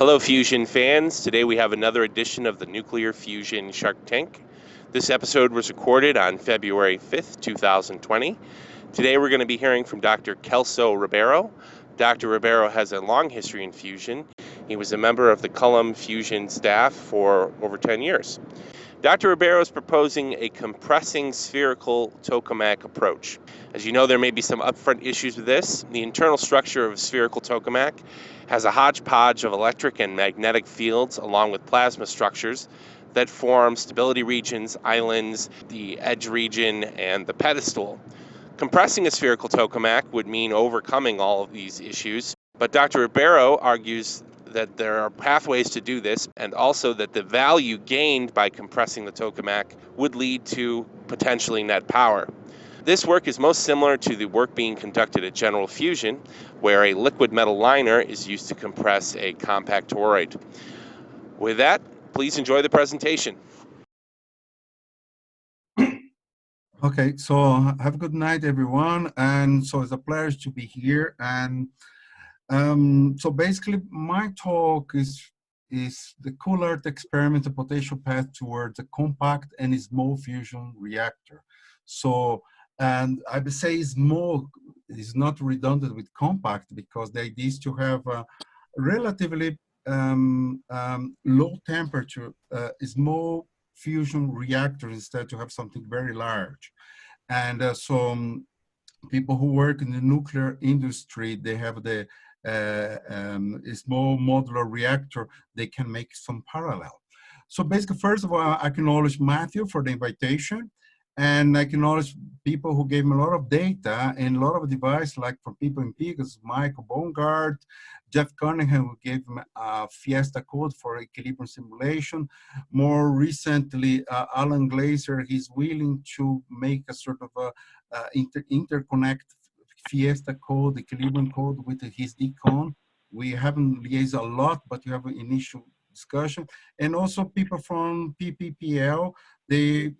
Hello, fusion fans. Today we have another edition of the Nuclear Fusion Shark Tank. This episode was recorded on February 5th, 2020. Today we're going to be hearing from Dr. Celso Ribeiro. Dr. Ribeiro has a long history in fusion. He was a member of the Culham fusion staff for over 10 years. Dr. Ribeiro is proposing a compressing spherical tokamak approach. As you know, there may be some upfront issues with this. The internal structure of a spherical tokamak has a hodgepodge of electric and magnetic fields along with plasma structures that form stability regions, islands, the edge region, and the pedestal. Compressing a spherical tokamak would mean overcoming all of these issues, but Dr. Ribeiro argues that there are pathways to do this, and also that the value gained by compressing the tokamak would lead to potentially net power. This work is most similar to the work being conducted at General Fusion, where a liquid metal liner is used to compress a compact toroid. With that, please enjoy the presentation. Okay, so have a good night, everyone. And so it's a pleasure to be here. And so basically, my talk is the Culart experiment, the potential path towards a compact and small fusion reactor. So, and I would say small is not redundant with compact because the idea is to have a relatively low temperature, small fusion reactor instead to have something very large. And people who work in the nuclear industry, they have the small modular reactor, they can make some parallel. So basically, first of all, I acknowledge Matthew for the invitation. And I acknowledge people who gave me a lot of data and a lot of advice, like from people in Pegasus, Michael Bongard, Jeff Cunningham, who gave me a Fiesta code for equilibrium simulation. More recently, Alan Glazer, he's willing to make a sort of a interconnect Fiesta code, equilibrium code with his decon. We haven't liaised a lot, but we have an initial discussion. And also people from PPPL, they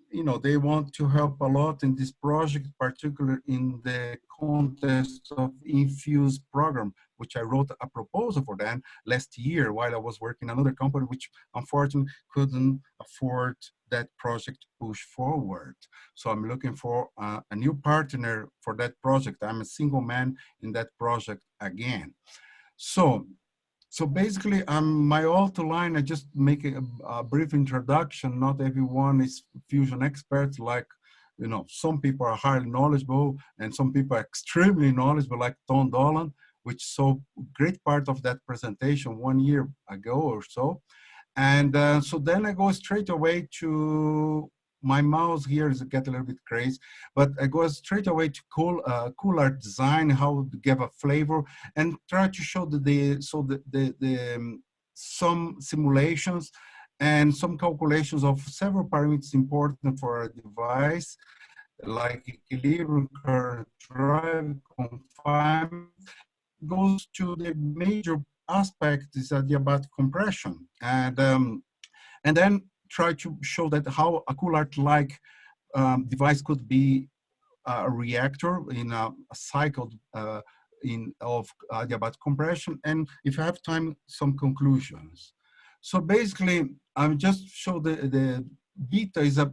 want to help a lot in this project, particularly in the context of Infuse program, which I wrote a proposal for them last year while I was working in another company, which unfortunately couldn't afford that project to push forward. So I'm looking for a new partner for that project. I'm a single man in that project again. So basically, my outline, I just make a brief introduction. Not everyone is fusion experts. Like, some people are highly knowledgeable and some people are extremely knowledgeable, like Tom Dolan, which saw great part of that presentation 1 year ago or so. And so then I go straight away to, my mouse here is get a little bit crazy, but I go straight away to Culart design, how to give a flavor, and try to show some simulations and some calculations of several parameters important for a device, like equilibrium, current drive, confinement. Goes to the major aspect is about compression, and then try to show that how a Culart-like device could be a reactor in a cycle of adiabatic compression, and if I have time, some conclusions. So basically, I'm just show the beta is a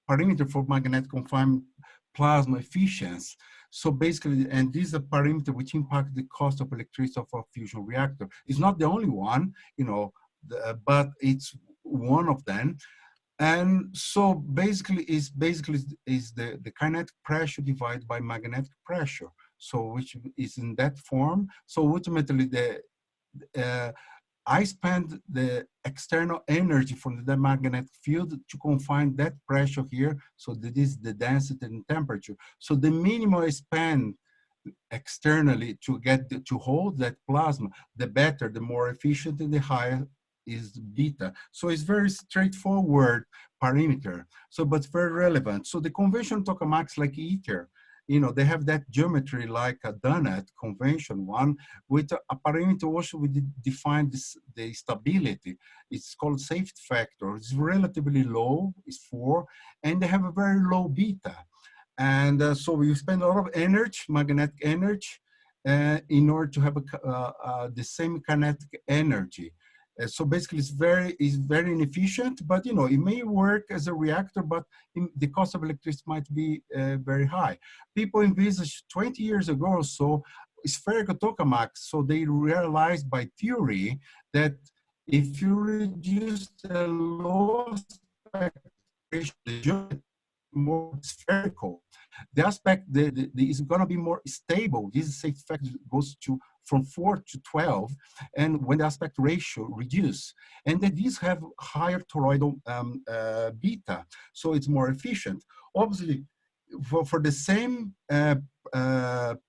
parameter for magnetic confinement plasma efficiency. So basically, and this is a parameter which impacts the cost of electricity of a fusion reactor. It's not the only one, but it's one of them. And so basically is the kinetic pressure divided by magnetic pressure. So which is in that form. So ultimately I spend the external energy from the magnetic field to confine that pressure here. So that is the density and temperature. So the minimum I spend externally to hold that plasma, the better, the more efficient, and the higher is beta. So it's very straightforward parameter. So, but very relevant. So the conventional tokamaks like ITER, they have that geometry like a donut convention one with a parameter also we define the stability. It's called safety factor. It's relatively low, it's 4, and they have a very low beta. And so we spend a lot of energy, magnetic energy, in order to have the same kinetic energy. So basically, it's very inefficient, but you know, it may work as a reactor, but the cost of electricity might be very high. People envisaged 20 years ago or so spherical tokamaks, so they realized by theory that if you reduce the low aspect ratio, the geometry more spherical, the aspect is going to be more stable. This safe factor goes to from 4 to 12, and when the aspect ratio reduce, and then these have higher toroidal beta, so it's more efficient. Obviously, for the same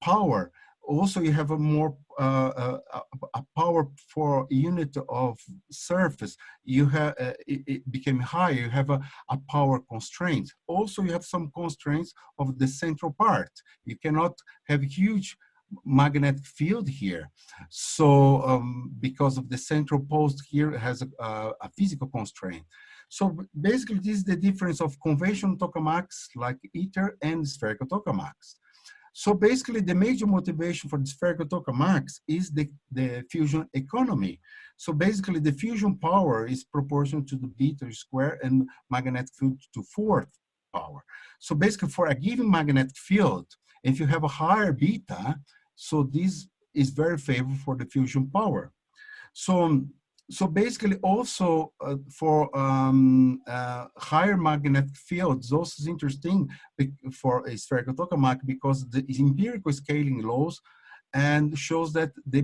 power, also you have a more a power for unit of surface. You have it became higher. You have a power constraint. Also, you have some constraints of the central part. You cannot have huge magnetic field here. So because of the central post here has a physical constraint. So basically, this is the difference of conventional tokamaks like ITER and spherical tokamaks. So basically, the major motivation for the spherical tokamaks is the fusion economy. So basically, the fusion power is proportional to the beta square and magnetic field to fourth power. So basically, for a given magnetic field, if you have a higher beta, so this is very favorable for the fusion power. So basically also for higher magnetic fields, also is interesting for a spherical tokamak because the empirical scaling laws and shows that the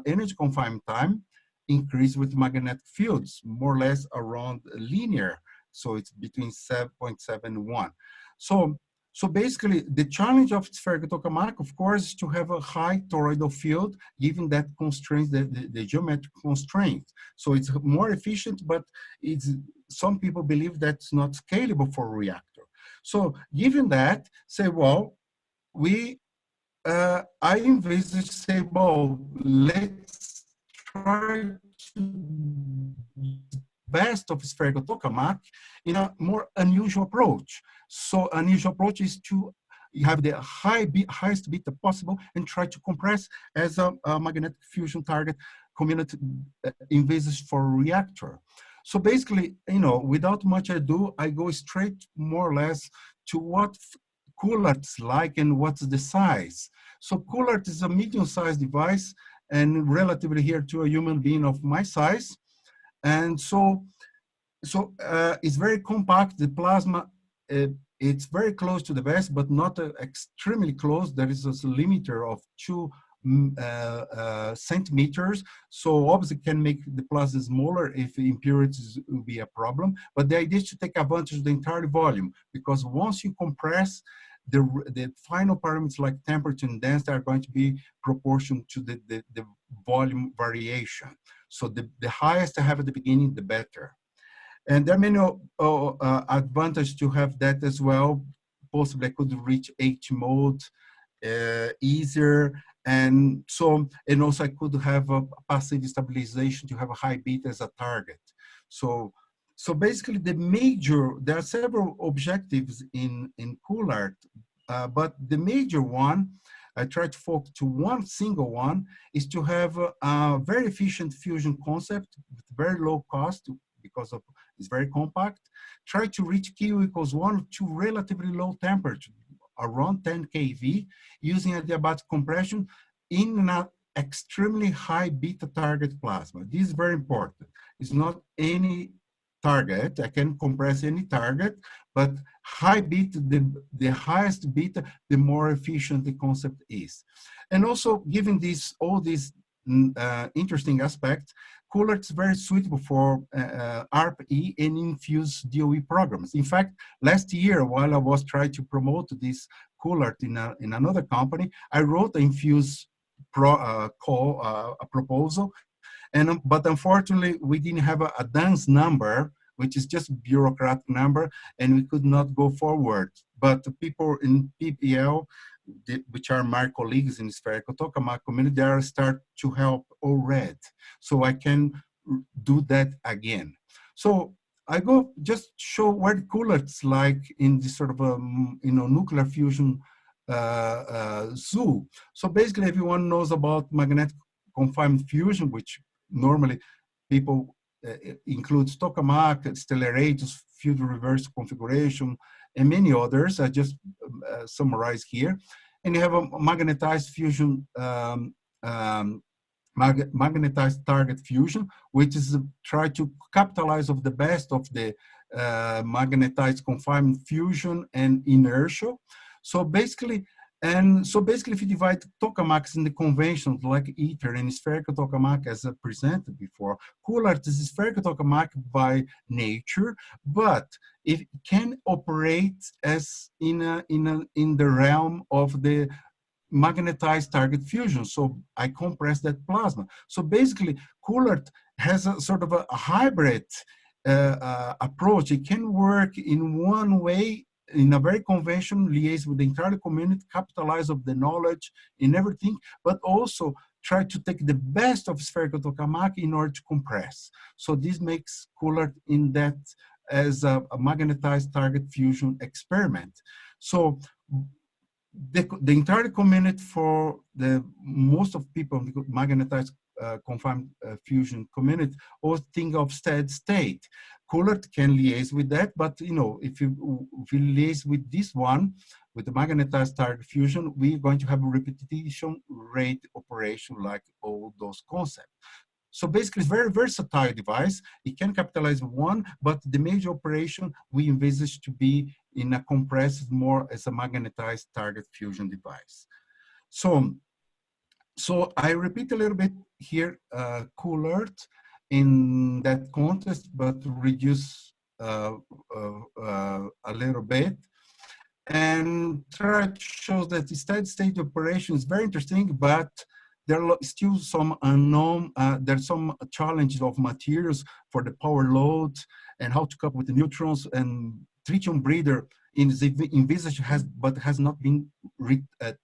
energy confinement time increase with magnetic fields, more or less around linear. So it's between 7.7 and 1. So basically, the challenge of spherical tokamak, of course, is to have a high toroidal field, given that constraints the geometric constraint. So it's more efficient, but some people believe that's not scalable for a reactor. So given that, say, well, I envisage, say, well, let's try to best of spherical tokamak in a more unusual approach. So unusual approach is to have the highest beta possible and try to compress as a magnetic fusion target community envisaged for a reactor. So basically, you know, without much ado, I go straight more or less to what Cullart's like and what's the size. So Culart is a medium-sized device and relatively here to a human being of my size. And so it's very compact. The plasma, it's very close to the vest, but not extremely close. There is a limiter of 2 centimeters. So obviously can make the plasma smaller if impurities will be a problem. But the idea is to take advantage of the entire volume, because once you compress, the final parameters like temperature and density are going to be proportional to the volume variation. So the highest I have at the beginning, the better. And there are many advantages to have that as well. Possibly I could reach H mode easier. And also I could have a passive stabilization to have a high beta as a target. So basically there are several objectives in Culart, but the major one, I try to focus to one single one, is to have a very efficient fusion concept with very low cost because it's very compact. Try to reach Q equals 1 to relatively low temperature, around 10 kV, using adiabatic compression in an extremely high beta target plasma. This is very important. It's not any target. I can compress any target, but high beta, the highest beta, the more efficient the concept is. And also, given all these interesting aspects, Culart is very suitable for ARP-E and infuse DOE programs. In fact, last year, while I was trying to promote this Culart in another company, I wrote an infuse proposal, but unfortunately, we didn't have a dance number, which is just a bureaucratic number, and we could not go forward. But the people in PPL, which are my colleagues in the Spherical Tokamak community, they are start to help already. So I can do that again. So I go just show what Cullart's like in this sort of nuclear fusion zoo. So basically everyone knows about magnetic confinement fusion, which normally people includes tokamak, stellaratus, field reverse configuration, and many others. I just summarize here. And you have a magnetized fusion, magnetized target fusion, which is try to capitalize of the best of the magnetized confinement fusion and inertia. So basically, if you divide tokamaks in the conventions like ether and spherical tokamak as I presented before, Culart is spherical tokamak by nature, but it can operate as in the realm of the magnetized target fusion. So I compress that plasma. So basically, Culart has a sort of a hybrid approach. It can work in one way, in a very conventional liaise with the entire community, capitalize of the knowledge in everything, but also try to take the best of spherical tokamak in order to compress. So this makes Culart in that as a magnetized target fusion experiment. So the entire community for the most of people in the magnetized confined fusion community or think of steady state. Culart can liaise with that, but if you liaise with this one, with the magnetized target fusion, we're going to have a repetition rate operation like all those concepts. So basically, it's a very versatile device. It can capitalize one, but the major operation we envisage to be in a compressed more as a magnetized target fusion device. So I repeat a little bit here, Culart in that context, but reduce a little bit and try to show that the steady state operation is very interesting, but there are still some unknown, there's some challenges of materials for the power load and how to couple with the neutrons, and tritium breeder envisaged has not been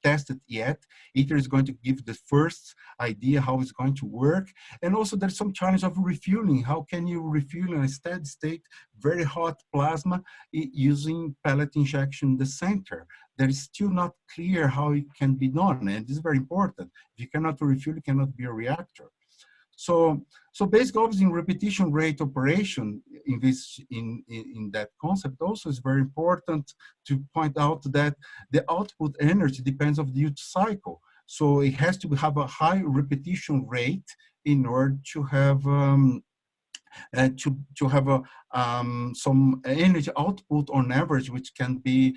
tested yet. ITER is going to give the first idea how it's going to work. And also there's some challenge of refueling. How can you refuel in a steady state, very hot plasma using pellet injection in the center? That is still not clear how it can be done, and this is very important. If you cannot refuel, it cannot be a reactor. So basically, obviously, in repetition rate operation in that concept also is very important to point out that the output energy depends on the duty cycle. So it has to have a high repetition rate in order to have some energy output on average, which can be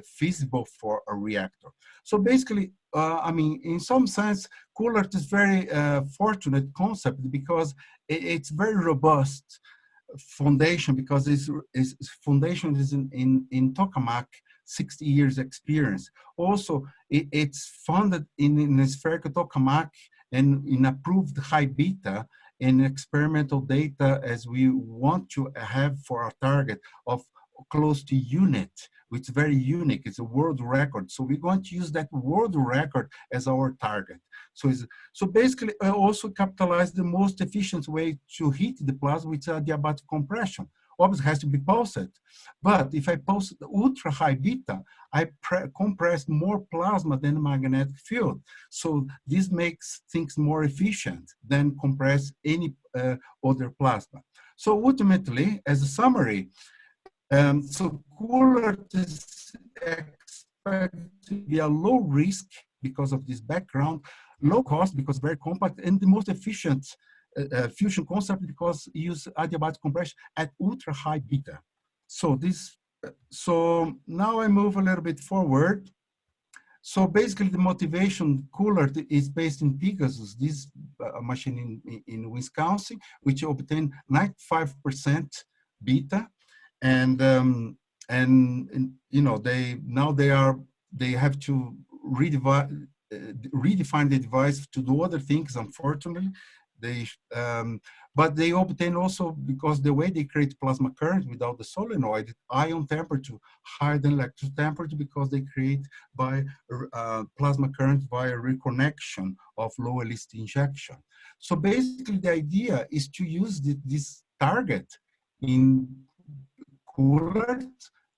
feasible for a reactor. So basically, in some sense, Culart is very fortunate concept because it's very robust foundation, because its foundation is in tokamak, 60 years experience. Also, it's founded in a spherical tokamak and in approved high beta in experimental data as we want to have for our target of close to unit, which is very unique. It's a world record. So we're going to use that world record as our target. So basically, I also capitalize the most efficient way to heat the plasma, which is adiabatic compression. Obviously, it has to be pulsed. But if I pulse the ultra high beta, I compress more plasma than the magnetic field. So this makes things more efficient than compress any other plasma. So ultimately, as a summary, so Culart is expected to be a low risk because of this background, low cost because very compact, and the most efficient fusion concept because you use adiabatic compression at ultra high beta. So now I move a little bit forward. So basically the motivation Culart is based in Pegasus, this machine in Wisconsin, which obtained 95% beta. And they have to redefine the device to do other things, unfortunately. But they obtain also, because the way they create plasma current without the solenoid, ion temperature higher than electron temperature, because they create by plasma current via reconnection of low elicited injection. So basically the idea is to use this target in Culart.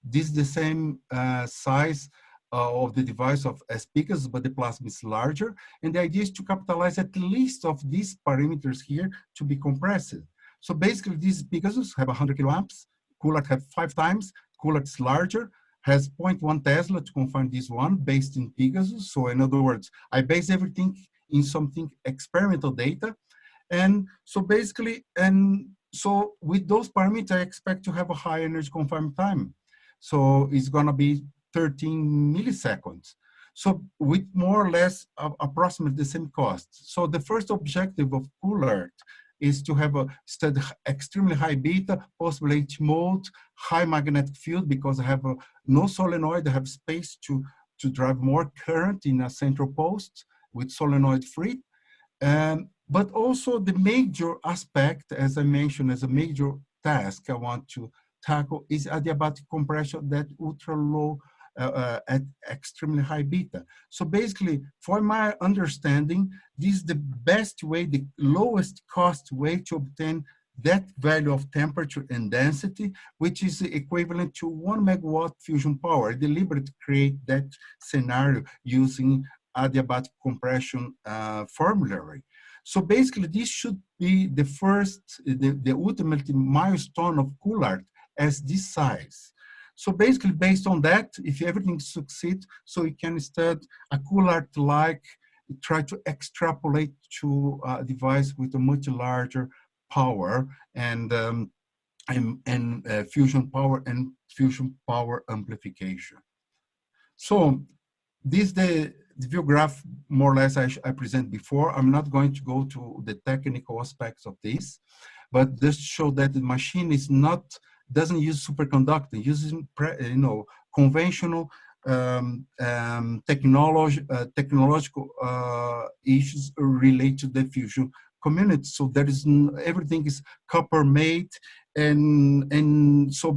This is the same size of the device of as Pegasus, but the plasma is larger. And the idea is to capitalize at least of these parameters here to be compressed. So basically, these Pegasus have 100 kiloamps. Culart have 5 times. Culart is larger, has 0.1 Tesla to confine this one based in Pegasus. So in other words, I base everything in something experimental data. And so basically, and so with those parameters, I expect to have a high energy confinement time. So it's gonna be 13 milliseconds. So with more or less approximately the same cost. So the first objective of Culart is to have a study extremely high beta, possibly H mode, high magnetic field, because I have no solenoid, I have space to drive more current in a central post with solenoid free. But also the major aspect, as I mentioned, as a major task I want to tackle is adiabatic compression that ultra low at extremely high beta. So basically, for my understanding, this is the best way, the lowest cost way to obtain that value of temperature and density, which is equivalent to 1 megawatt fusion power. I deliberately create that scenario using adiabatic compression formulary. So basically, this should be the first, the ultimate milestone of Culart as this size. So basically, based on that, if everything succeeds, so we can start a Culart-like, try to extrapolate to a device with a much larger power and fusion power and fusion power amplification. So this the view graph, more or less, I present before. I'm not going to go to the technical aspects of this, but just show that the machine is not, doesn't use superconducting, uses conventional technological issues related to the fusion community. So there is everything is copper made, and so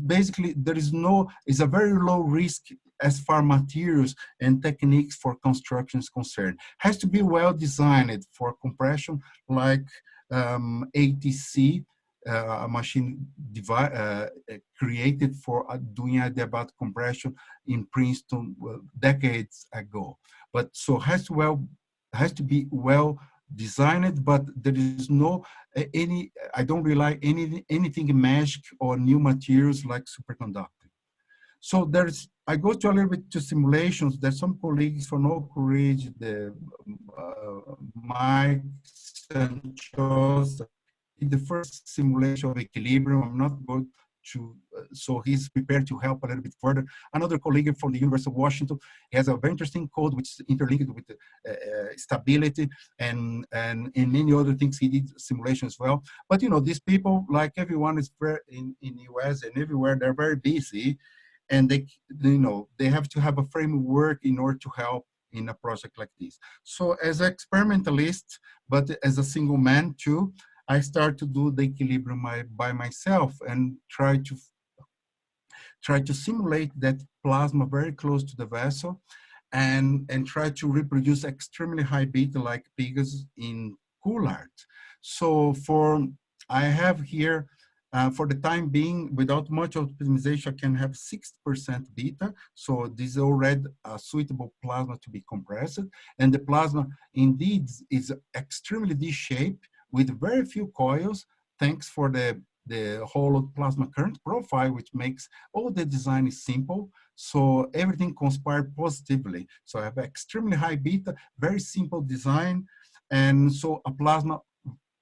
basically there is no, it's a very low risk as far materials and techniques for construction is concerned. Has to be well designed for compression, like ATC, a machine created for doing adiabatic compression in Princeton decades ago. But so has to be well designed, but there is no I don't rely anything magic or new materials like superconducting. So I go to a little bit to simulations. There's some colleagues from Oak Ridge, Mike Santos, the first simulation of equilibrium. I'm not going to, so he's prepared to help a little bit further. Another colleague from the University of Washington has a very interesting code which is interlinked with stability and many other things. He did simulation as well. But these people, like everyone is very in the US and everywhere, they're very busy. And they have to have a framework in order to help in a project like this. So as an experimentalist, but as a single man too, I start to do the equilibrium by myself and try to simulate that plasma very close to the vessel and try to reproduce extremely high beta like Pegasus in Culart. So I have here, for the time being, without much optimization, I can have 60% beta. So this is already a suitable plasma to be compressed. And the plasma indeed is extremely D-shaped with very few coils, thanks for the hollow plasma current profile, which makes all the design is simple. So everything conspired positively. So I have extremely high beta, very simple design. And so a plasma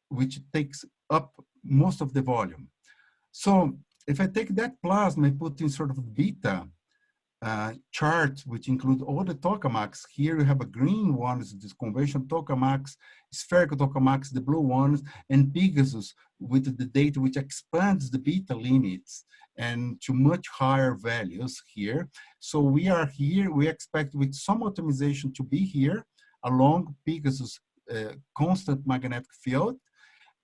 which takes up most of the volume. So if I take that plasma and put in sort of beta chart, which include all the tokamaks, here you have a green one, is this conventional tokamaks, spherical tokamaks, the blue ones, and Pegasus with the data which expands the beta limits and to much higher values here. So we are here, we expect with some optimization to be here along Pegasus constant magnetic field,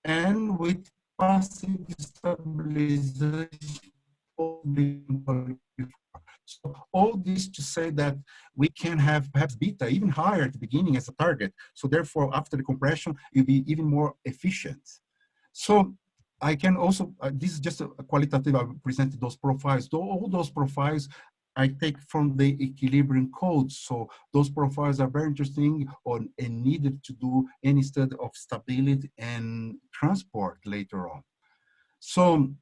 and with passive stabilization. So all this to say that we can have perhaps beta even higher at the beginning as a target. So therefore, after the compression, you'll be even more efficient. So I can also, this is just a qualitative, I presented those profiles. All those profiles I take from the equilibrium codes. So those profiles are very interesting and needed to do any study of stability and transport later on. So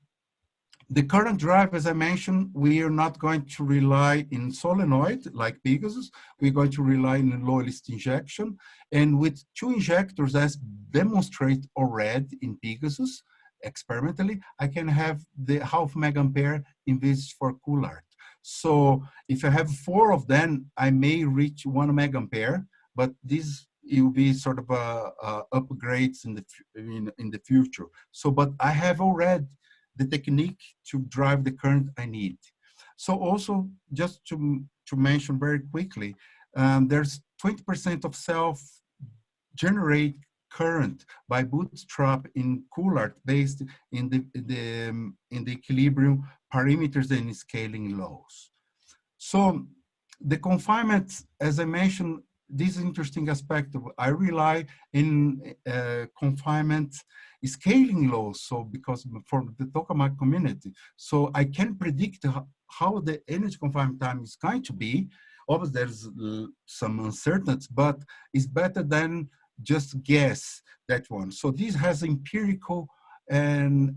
the current drive, as I mentioned, we are not going to rely in solenoid like Pegasus. We're going to rely in low-list injection. And with two injectors, as demonstrated already in Pegasus, experimentally, I can have the half megampere envisaged for Culart. So if I have four of them, I may reach 1 megampere, but this will be sort of upgrades in the future. So, but I have already the technique to drive the current I need. So also, just to mention very quickly, there's 20% of self-generate current by bootstrap in Culart based in the equilibrium parameters and scaling laws. So the confinement, as I mentioned, this interesting aspect of I rely in confinement scaling laws. So because for the tokamak community, so I can predict how the energy confinement time is going to be. Obviously, there's some uncertainty, but it's better than just guess that one. So this has empirical and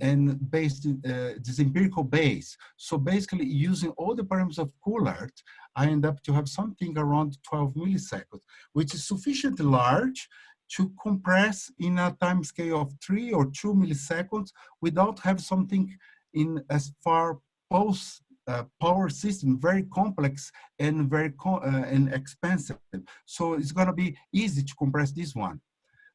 based this empirical base. So basically using all the parameters of Culart, I end up to have something around 12 milliseconds, which is sufficiently large to compress in a time scale of 3 or 2 milliseconds without have something in as far pulse power system, very complex and very and expensive. So it's going to be easy to compress this one.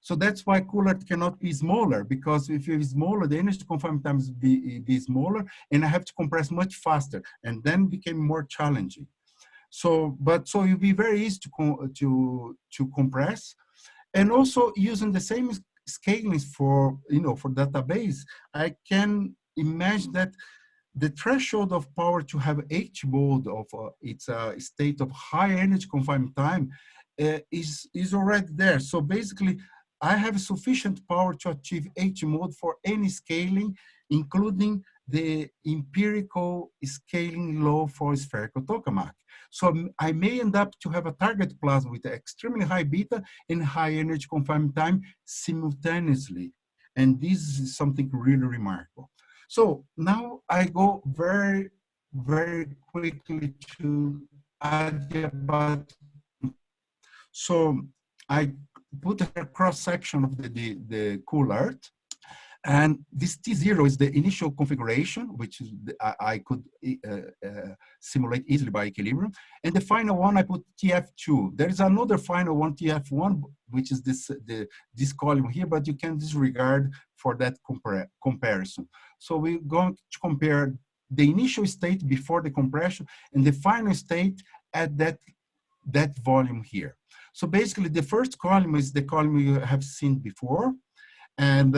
So that's why Culart cannot be smaller, because if it is smaller, the energy confinement time be smaller, and I have to compress much faster, and then became more challenging. So, so it'll be very easy to compress, and also using the same scalings for for database, I can imagine that the threshold of power to have H mode of its state of high energy confinement time is already there. So basically, I have sufficient power to achieve H mode for any scaling, including the empirical scaling law for spherical tokamak. So I may end up to have a target plasma with extremely high beta and high energy confinement time simultaneously. And this is something really remarkable. So now I go very, very quickly to adiabatic. So I put a cross section of the Culart. And this T0 is the initial configuration, which is I could simulate easily by equilibrium. And the final one, I put TF2. There is another final one, TF1, which is this column here, but you can disregard for that comparison. So we're going to compare the initial state before the compression and the final state at that volume here. So basically, the first column is the column you have seen before. And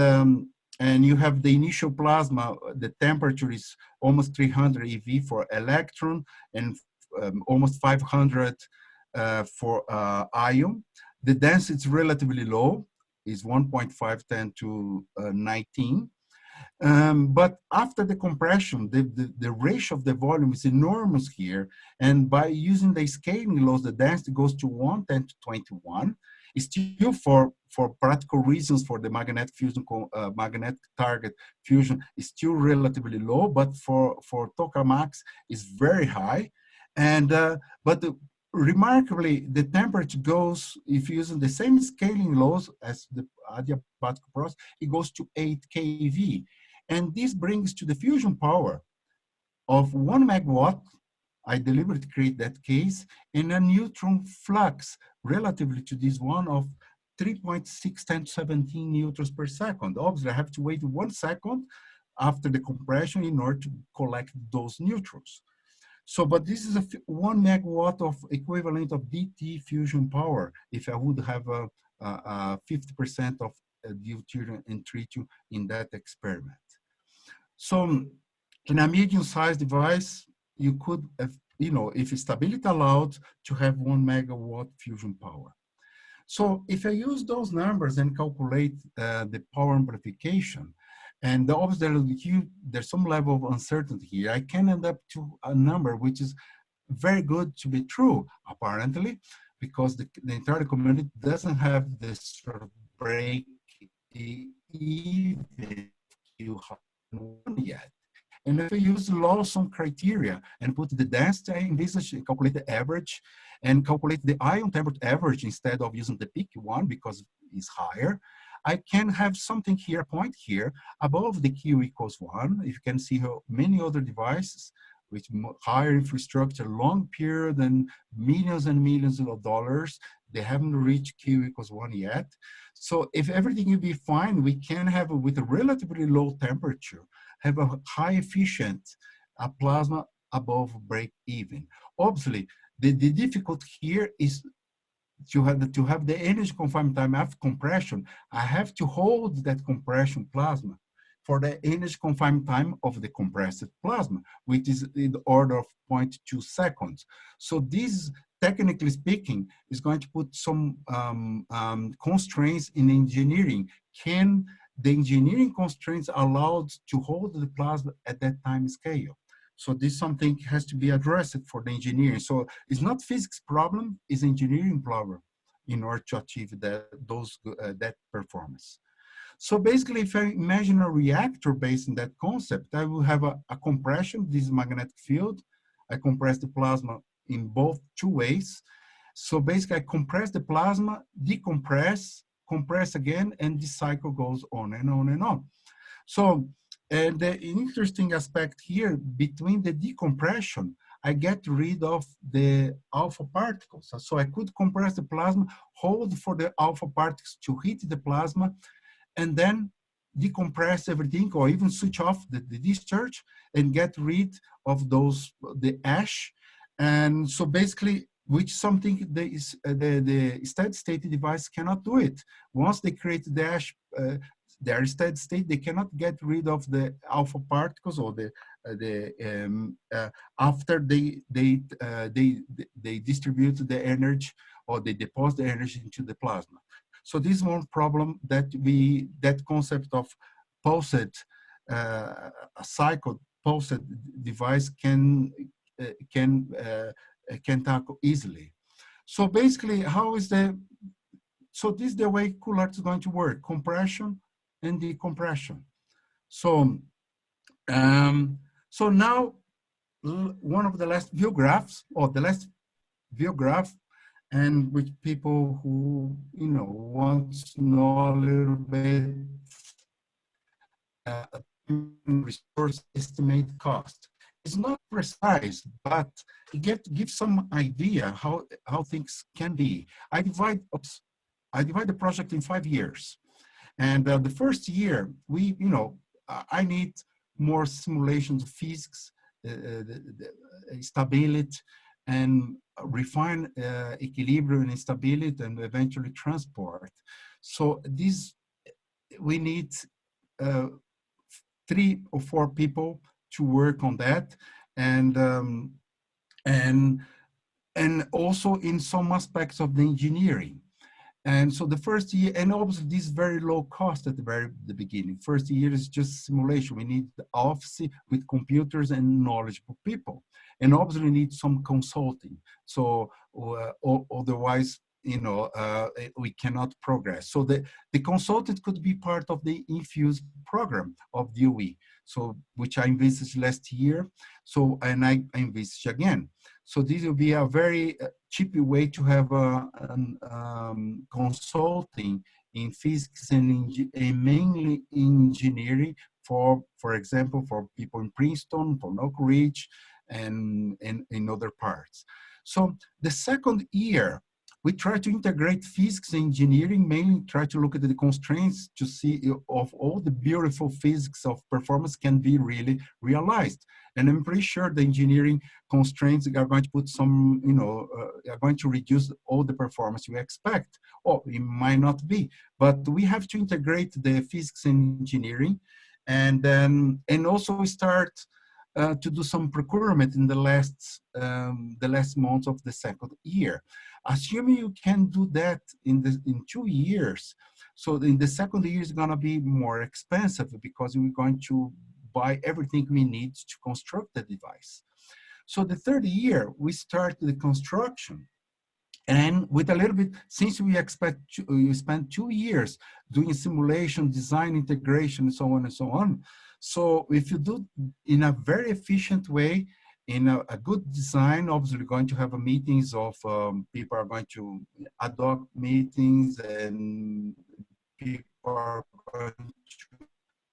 you have the initial plasma, the temperature is almost 300 eV for electron and almost 500 for ion. The density is relatively low, is 1.510 to 19. But after the compression, the ratio of the volume is enormous here. And by using the scaling laws, the density goes to 110 to 21. It's still for practical reasons for the magnetic fusion, magnetic target fusion is still relatively low, but for tokamaks is very high. And remarkably, the temperature goes, if using the same scaling laws as the adiabatic process, it goes to 8 kV. And this brings to the fusion power of 1 megawatt. I deliberately create that case, and a neutron flux relatively to this one of 3.61017 neutrons per second. Obviously, I have to wait 1 second after the compression in order to collect those neutrons. So, but this is 1 megawatt of equivalent of DT fusion power if I would have a 50% of deuterium and tritium in that experiment. So in a medium-sized device, you could have, if stability allowed, to have 1 megawatt fusion power. So if I use those numbers and calculate the power amplification, and obviously there's some level of uncertainty here, I can end up to a number which is very good to be true, apparently, because the entire community doesn't have this sort of break even Q1 yet. And if we use Lawson criteria and put the density, I envisage calculate the average and calculate the ion temperature average instead of using the peak one because it's higher. I can have something here, a point here above the Q equals 1. You can see how many other devices with higher infrastructure, long period and millions of dollars, they haven't reached Q equals 1 yet. So if everything will be fine, we can have, with a relatively low temperature, have a high efficient plasma above break even. Obviously, the difficulty here is to have the energy confinement time after compression. I have to hold that compression plasma for the energy confinement time of the compressed plasma, which is in the order of 0.2 seconds. So this, technically speaking, is going to put some constraints in engineering. Can the engineering constraints allowed to hold the plasma at that time scale? So this something has to be addressed for the engineering. So it's not physics problem, it's engineering problem in order to achieve that performance. So basically, if I imagine a reactor based on that concept, I will have a compression, this magnetic field. I compress the plasma in both two ways. So basically, I compress the plasma, decompress, compress again, and this cycle goes on and on and on. So, and the interesting aspect here, between the decompression, I get rid of the alpha particles. So I could compress the plasma, hold for the alpha particles to hit the plasma, and then decompress everything, or even switch off the discharge and get rid of the ash. And so basically, which something the steady state device cannot do it. Once they create the ash, their steady state, they cannot get rid of the alpha particles or after they distribute the energy or they deposit the energy into the plasma. So this is one problem that concept of pulsed a cycle pulsed device can tackle easily. So basically, so this is the way Culart is going to work: compression and decompression. So so now one of the last view graphs, or the last view graph, and which people who want to know a little bit resource estimate cost. It's not precise, but it gives some idea how things can be. I divide the project in 5 years, and the first year I need more simulations of physics, stability, and refine equilibrium and stability, and eventually transport. So we need 3 or 4 people to work on that, and also in some aspects of the engineering. And so the first year, and obviously this is very low cost at the beginning. First year is just simulation. We need the office with computers and knowledgeable people. And obviously we need some consulting. So otherwise, we cannot progress. So the consultant could be part of the Infuse program of DOE, so which I envisaged last year. So, and I envisage again. So this will be a very cheap way to have consulting in physics and mainly engineering for example, for people in Princeton, for Oak Ridge, and in other parts. So the second year, we try to integrate physics and engineering, mainly try to look at the constraints to see if all the beautiful physics of performance can be really realized. And I'm pretty sure the engineering constraints are going to put some, are going to reduce all the performance you expect. Or it might not be, but we have to integrate the physics and engineering, and then also start to do some procurement in the last months of the second year. Assuming you can do that in 2 years, so in the second year is going to be more expensive because we're going to buy everything we need to construct the device. So the third year, we start the construction. And with a little bit, since we spent 2 years doing simulation, design, integration, and so on and so on. So if you do in a very efficient way, in a good design, obviously you're going to have a meetings of people are going to adopt meetings, and people are going to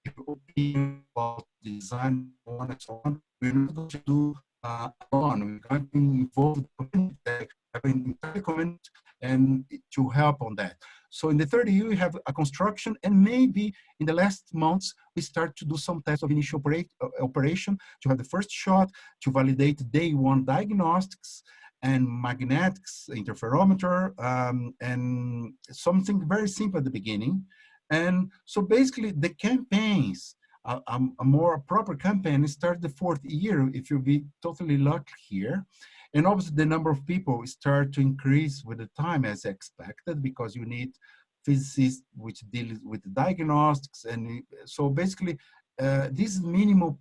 give opinion about design, so on and so on. We're not going to do alone. We're going to involve the community, having entire community, and to help on that. So in the third year, we have a construction, and maybe in the last months, we start to do some tests of initial operation to have the first shot, to validate day one diagnostics and magnetics, interferometer, and something very simple at the beginning. And so basically the campaigns, a more proper campaign start the fourth year if you be totally lucky here. And obviously the number of people start to increase with the time as expected, because you need physicists which deal with diagnostics. And so basically this minimum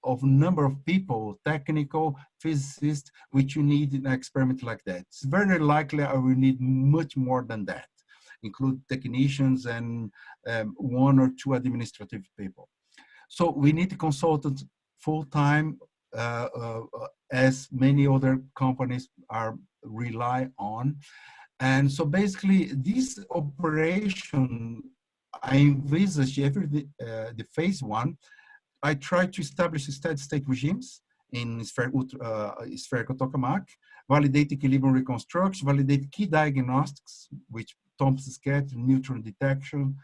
of number of people, technical physicists, which you need in an experiment like that. It's very likely I will need much more than that, include technicians and one or two administrative people. So we need consultants full-time, as many other companies are rely on. And so basically this operation, I envisage the phase one, I try to establish steady state regimes in Spherical Tokamak, validate equilibrium reconstruction, validate key diagnostics, which Thompson sketch, neutron detection,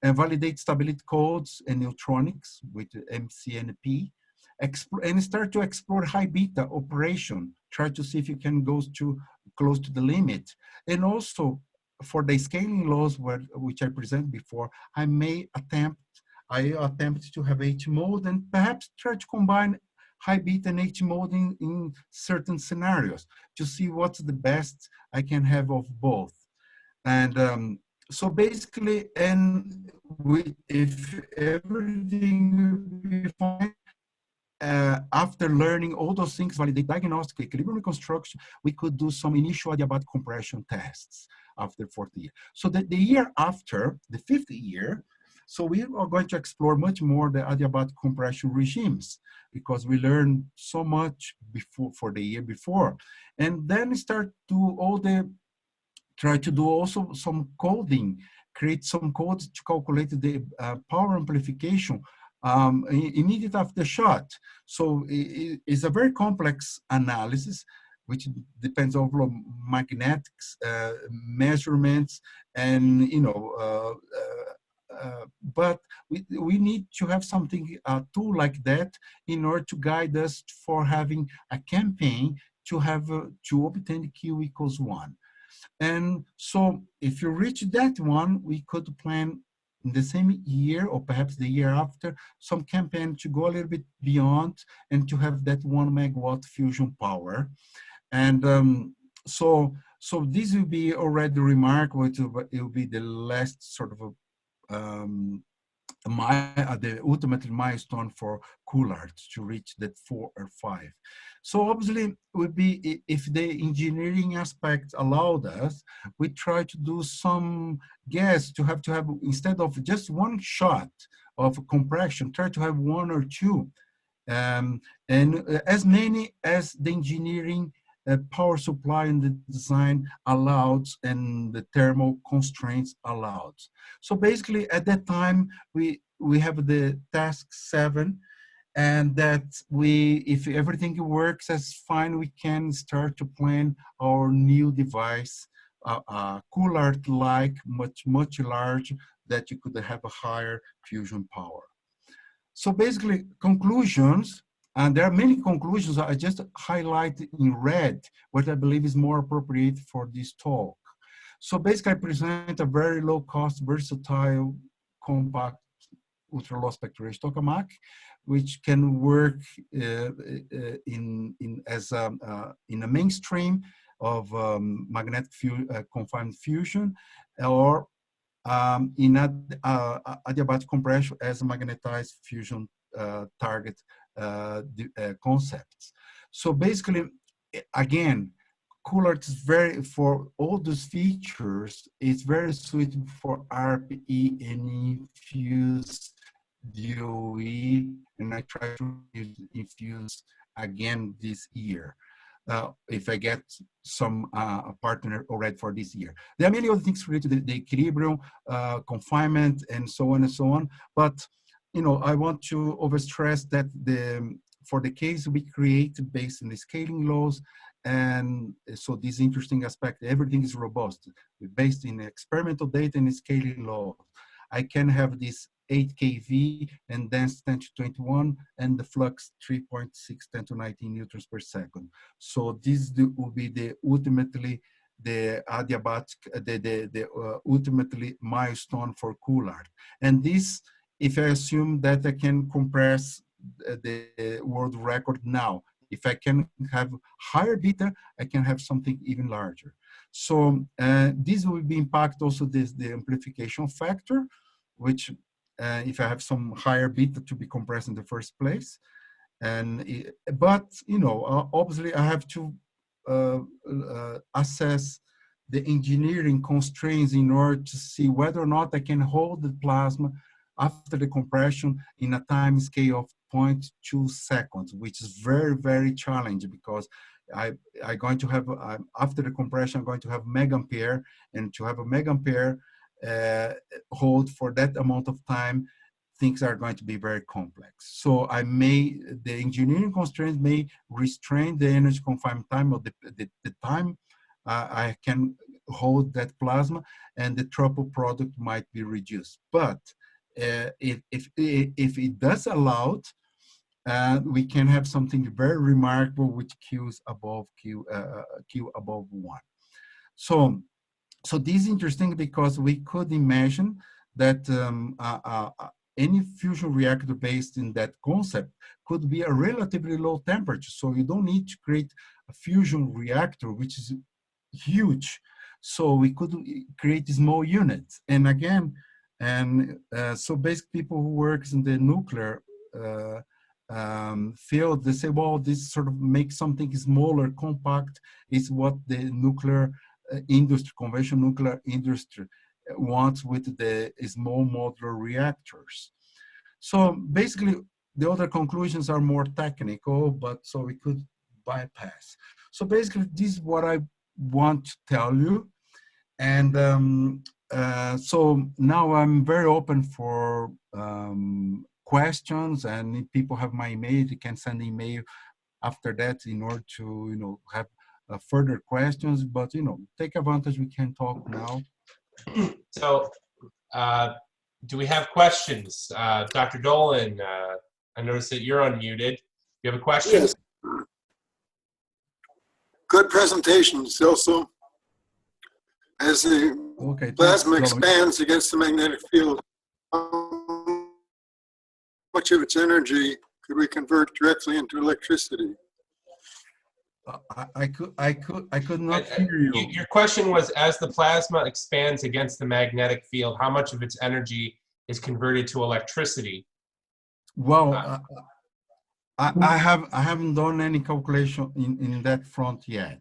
and validate stability codes and neutronics with MCNP, and start to explore high beta operation, try to see if you can go close to the limit. And also for the scaling laws which I presented before, I attempt to have H mode and perhaps try to combine high beta and H mode in certain scenarios to see what's the best I can have of both. And so basically, and if everything will be fine, after learning all those things, validate diagnostic, equilibrium reconstruction, we could do some initial adiabatic compression tests after fourth year. So the year after, the fifth year, so we are going to explore much more the adiabatic compression regimes, because we learned so much before for the year before. And then start to try to do also some coding, create some codes to calculate the power amplification immediately after the shot. So it's a very complex analysis, which depends on magnetics, measurements, and but we need to have something, a tool like that, in order to guide us for having a campaign to have to obtain Q equals 1. And so if you reach that one, we could plan in the same year or perhaps the year after some campaign to go a little bit beyond and to have that 1 megawatt fusion power. And so this will be already remarkable. It will be the last sort of the ultimate milestone for Culart to reach that 4 or 5. So obviously would be, if the engineering aspect allowed us, we try to do some guess to have instead of just one shot of compression, try to have one or two, and as many as the engineering power supply and the design allowed and the thermal constraints allowed. So basically at that time, we have the task 7, and that if everything works as fine, we can start to plan our new device, Culart-like, much larger, that you could have a higher fusion power. So basically conclusions, and there are many conclusions. I just highlight in red what I believe is more appropriate for this talk. So basically I present a very low cost, versatile, compact, ultra low spectral tokamak, which can work in a mainstream of magnetic confined fusion, or in adiabatic compression as a magnetized fusion target concepts. So basically, again, Culart is very, for all those features, it's very suitable for RPE and infuse DOE, and I try to infuse again this year. If I get some partner already for this year. There are many other things related to the equilibrium, confinement, and so on and so on. But I want to overstress that for the case we create based on the scaling laws, and so this interesting aspect, everything is robust, based in experimental data and scaling law. I can have this 8 kV and density 10 to 21 and the flux 3.6 10 to 19 newtons per second. So this will be the ultimately the adiabatic, ultimately milestone for Culart. And this, if I assume that I can compress the world record now, if I can have higher beta, I can have something even larger. So this will be impact also the amplification factor, which if I have some higher beta to be compressed in the first place. And but obviously I have to assess the engineering constraints in order to see whether or not I can hold the plasma after the compression in a time scale of 0.2 seconds, which is very, very challenging because I'm going to have, after the compression, I'm going to have megampere, and to have a megampere hold for that amount of time, things are going to be very complex. So the engineering constraints may restrain the energy confinement time, or the time I can hold that plasma, and the triple product might be reduced. But if it does allow it, we can have something very remarkable with Q's above Q above 1. So this is interesting because we could imagine that any fusion reactor based in that concept could be a relatively low temperature. So you don't need to create a fusion reactor, which is huge. So we could create small units. And again, so basically people who works in the nuclear field, they say, well, this sort of makes something smaller, compact, is what the nuclear industry, conventional nuclear industry wants with the small modular reactors. So basically, the other conclusions are more technical, but so we could bypass. So basically, this is what I want to tell you. And so now I'm very open for questions, and if people have my email, you can send email after that in order to have further questions, but take advantage, we can talk now. So do we have questions? Dr. Dolan, I noticed that you're unmuted. Do you have a question? Yes. Good presentation, Celso. As the plasma expands against the magnetic field, how much of its energy could we convert directly into electricity? I could not hear you. Your question was, as the plasma expands against the magnetic field, how much of its energy is converted to electricity? Well, I haven't done any calculation in that front yet.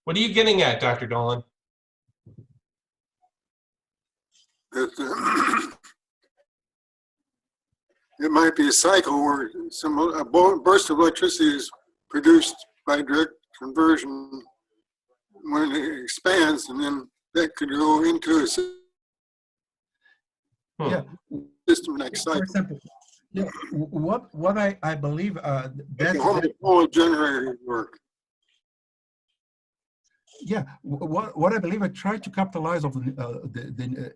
What are you getting at, Dr. Dolan? It might be a cycle where a burst of electricity is produced by direct conversion when it expands, and then that could go into a system next cycle. For example, what I believe that the whole generator work. Yeah, what I believe, I try to capitalize of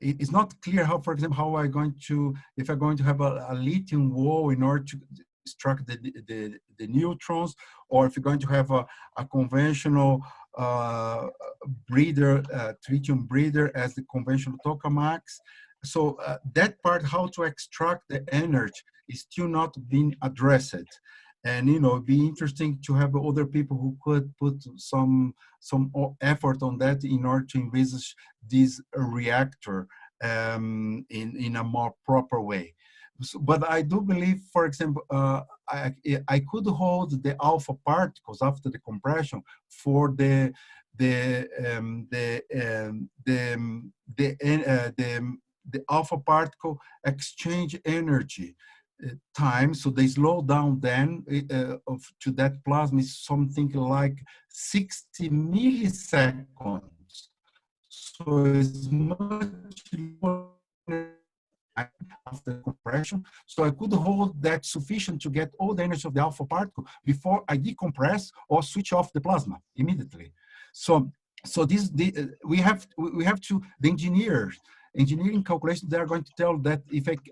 it's not clear how, for example, how I'm going to, if I'm going to have a lithium wall in order to extract the neutrons, or if you're going to have a conventional breeder, tritium breeder as the conventional tokamaks. So that part, how to extract the energy, is still not being addressed. And it'd be interesting to have other people who could put some effort on that in order to envisage this reactor in a more proper way. So, but I do believe, for example, I could hold the alpha particles after the compression for the alpha particle exchange energy time. So they slow down then to that plasma is something like 60 milliseconds. So it's much lower after compression. So I could hold that sufficient to get all the energy of the alpha particle before I decompress or switch off the plasma immediately. So we have to, the engineering calculations, they are going to tell that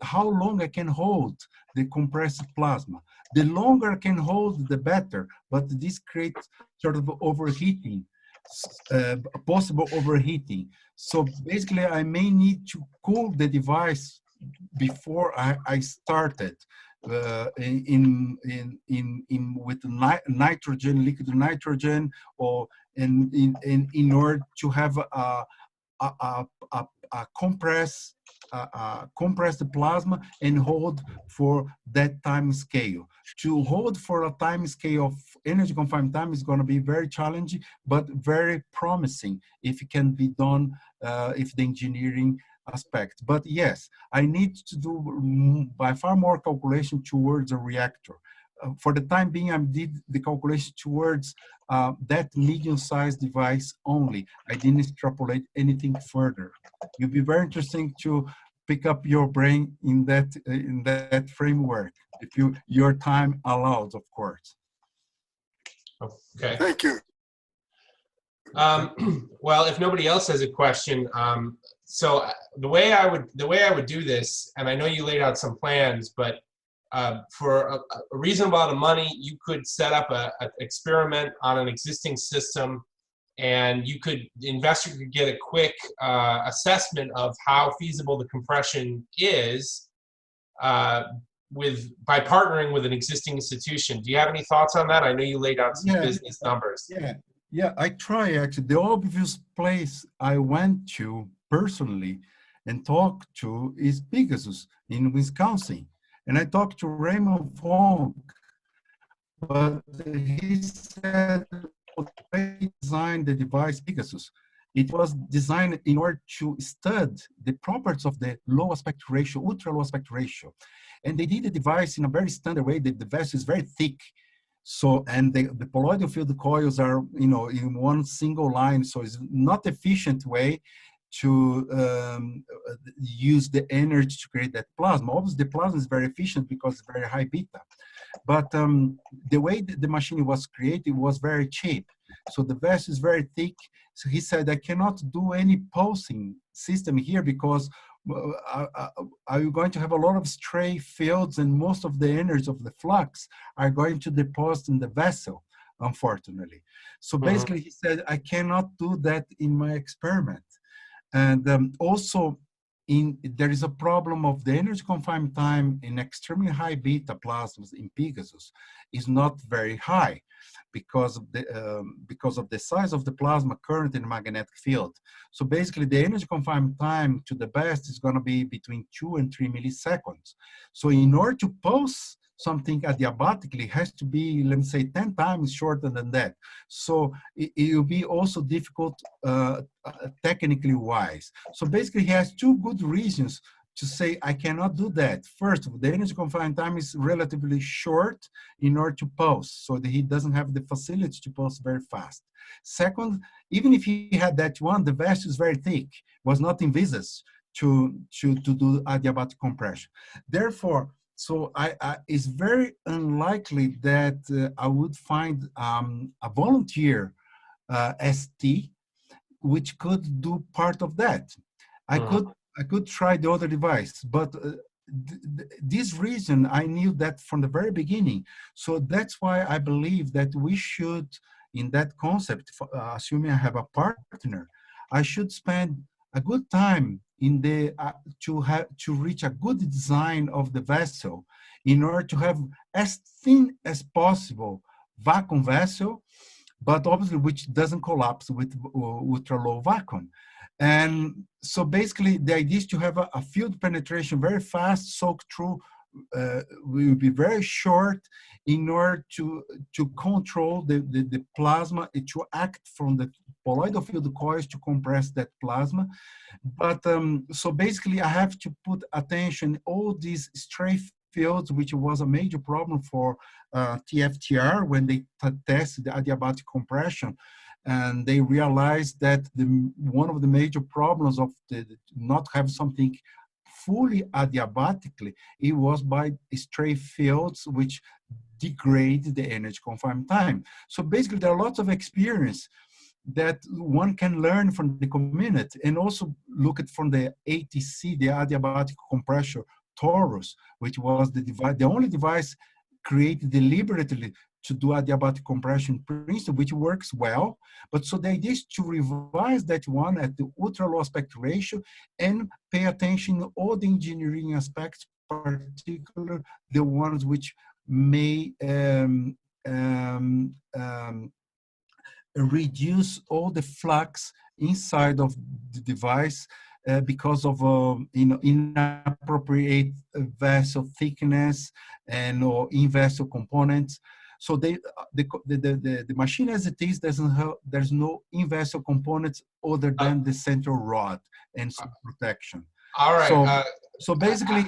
how long I can hold the compressed plasma. The longer I can hold, the better, but this creates sort of overheating, possible overheating. So basically I may need to cool the device before I started with nitrogen, liquid nitrogen, or in order to have compress the plasma and hold for that time scale. To hold for a time scale of energy confined time is going to be very challenging, but very promising if it can be done, if the engineering aspect. But yes, I need to do by far more calculation towards a reactor. For the time being, I did the calculation towards that medium-sized device only. I didn't extrapolate anything further. It'd be very interesting to pick up your brain in that framework, if your time allows, of course. Okay. Thank you. Well, if nobody else has a question, so the way I would do this, and I know you laid out some plans, but for a reasonable amount of money, you could set up an experiment on an existing system, and the investor could get a quick assessment of how feasible the compression is by partnering with an existing institution. Do you have any thoughts on that? I know you laid out some business numbers. Yeah, I try actually. The obvious place I went to personally and talked to is Pegasus in Wisconsin. And I talked to Raymond Fong, but he said they designed the device Pegasus. It was designed in order to study the properties of the low aspect ratio, ultra low aspect ratio. And they did the device in a very standard way. The vessel is very thick. So, and the colloidal field coils are, in one single line. So it's not efficient way to use the energy to create that plasma. Obviously, the plasma is very efficient because it's very high beta. But the way the machine was created was very cheap. So the vessel is very thick. So he said, I cannot do any pulsing system here because are you going to have a lot of stray fields, and most of the energy of the flux are going to deposit in the vessel, unfortunately. So basically, he said, I cannot do that in my experiment. And also, there is a problem of the energy confinement time in extremely high beta plasmas in Pegasus is not very high because of the size of the plasma current in the magnetic field. So basically, the energy confinement time to the best is going to be between 2 and 3 milliseconds. So in order to pulse something adiabatically, has to be, let me say, 10 times shorter than that. So it will be also difficult technically wise. So basically, he has two good reasons to say I cannot do that. First, the energy confinement time is relatively short in order to pulse, so that he doesn't have the facility to pulse very fast. Second, even if he had that one, the vessel is very thick, was not envisaged to do adiabatic compression. Therefore, so it's very unlikely that I would find a volunteer ST which could do part of that. I could try the other device, but this reason I knew that from the very beginning. So that's why I believe that we should, in that concept, assuming I have a partner, I should spend a good time in the to reach a good design of the vessel in order to have as thin as possible vacuum vessel, but obviously which doesn't collapse with ultra low vacuum. And so basically the idea is to have a field penetration very fast, soak through will be very short in order to control the plasma, to act from the colloidal field coils to compress that plasma. But so basically I have to put attention all these stray fields, which was a major problem for TFTR when they tested the adiabatic compression. And they realized that one of the major problems of not have something fully adiabatically, it was by stray fields which degrade the energy confinement time. So basically there are lots of experience that one can learn from the community, and also look at from the ATC, the adiabatic compressor torus, which was the device, the only device created deliberately to do adiabatic compression principle, which works well. But so the idea is to revise that one at the ultra low aspect ratio and pay attention to all the engineering aspects, particularly the ones which may reduce all the flux inside of the device because of inappropriate vessel thickness and or in-vessel components. So the machine as it is doesn't have, there's no in-vessel components other than the central rod and some protection. All right. So basically,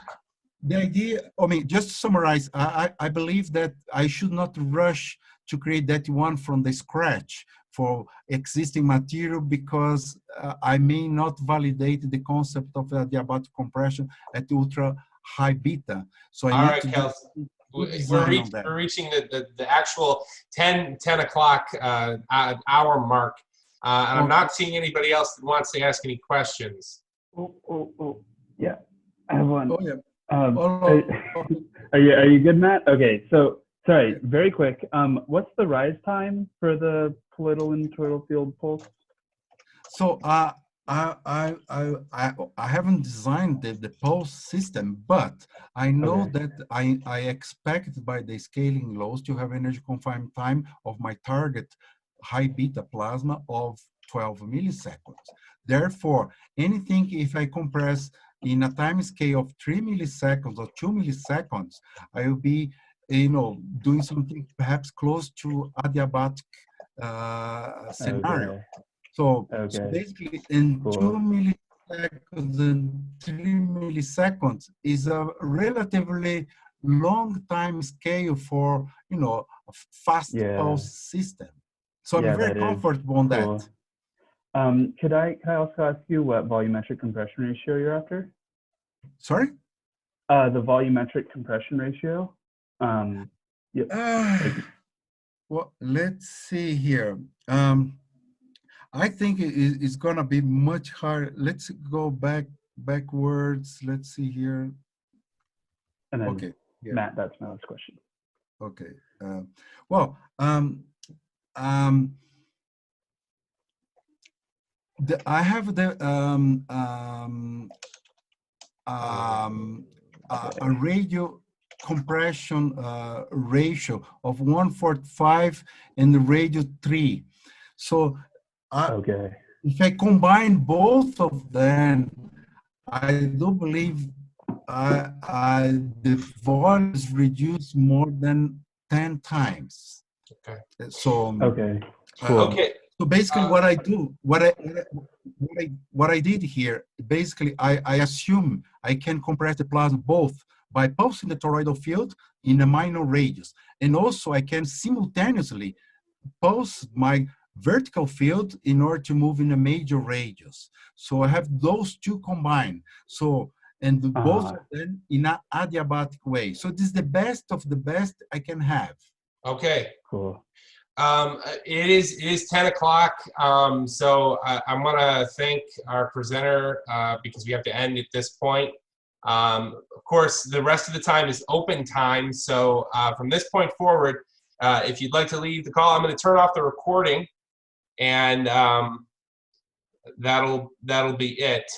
the idea, I mean, just to summarize, I believe that I should not rush to create that one from the scratch for existing material, because I may not validate the concept of adiabatic compression at ultra high beta. So I need to do we're reaching the actual 10 o'clock hour mark, and I'm not seeing anybody else that wants to ask any questions. Yeah, I have one. Oh, yeah. Are you good, Matt? Okay, so sorry, very quick. What's the rise time for the colloidal and toroidal field pulse? So I haven't designed the pulse system, but I know that I expect by the scaling laws to have energy confinement time of my target high beta plasma of 12 milliseconds. Therefore, anything if I compress in a time scale of 3 milliseconds or 2 milliseconds, I will be, doing something perhaps close to adiabatic scenario. Okay. So basically, in 2 milliseconds and 3 milliseconds is a relatively long time scale for a fast pulse system. So I'm very comfortable on that. Could I also ask you what volumetric compression ratio you're after? Sorry? The volumetric compression ratio. Well, let's see here. I think it's gonna be much harder. Let's go backwards. Let's see here. And then, Matt, that's my last question. Okay. I have a radio compression ratio of 145 and the radio 3. So if I combine both of them, I do believe the volume is reduced more than 10 times. Okay. So So basically, what I did here, basically, I assume I can compress the plasma both by pulsing the toroidal field in a minor radius, and also I can simultaneously pulse my vertical field in order to move in a major radius. So I have those two combined. So, and both of them in an adiabatic way. So this is the best of the best I can have. Okay. Cool. It is 10 o'clock. So I'm gonna thank our presenter because we have to end at this point. Of course, the rest of the time is open time. So from this point forward, if you'd like to leave the call, I'm going to turn off the recording, and that'll be it.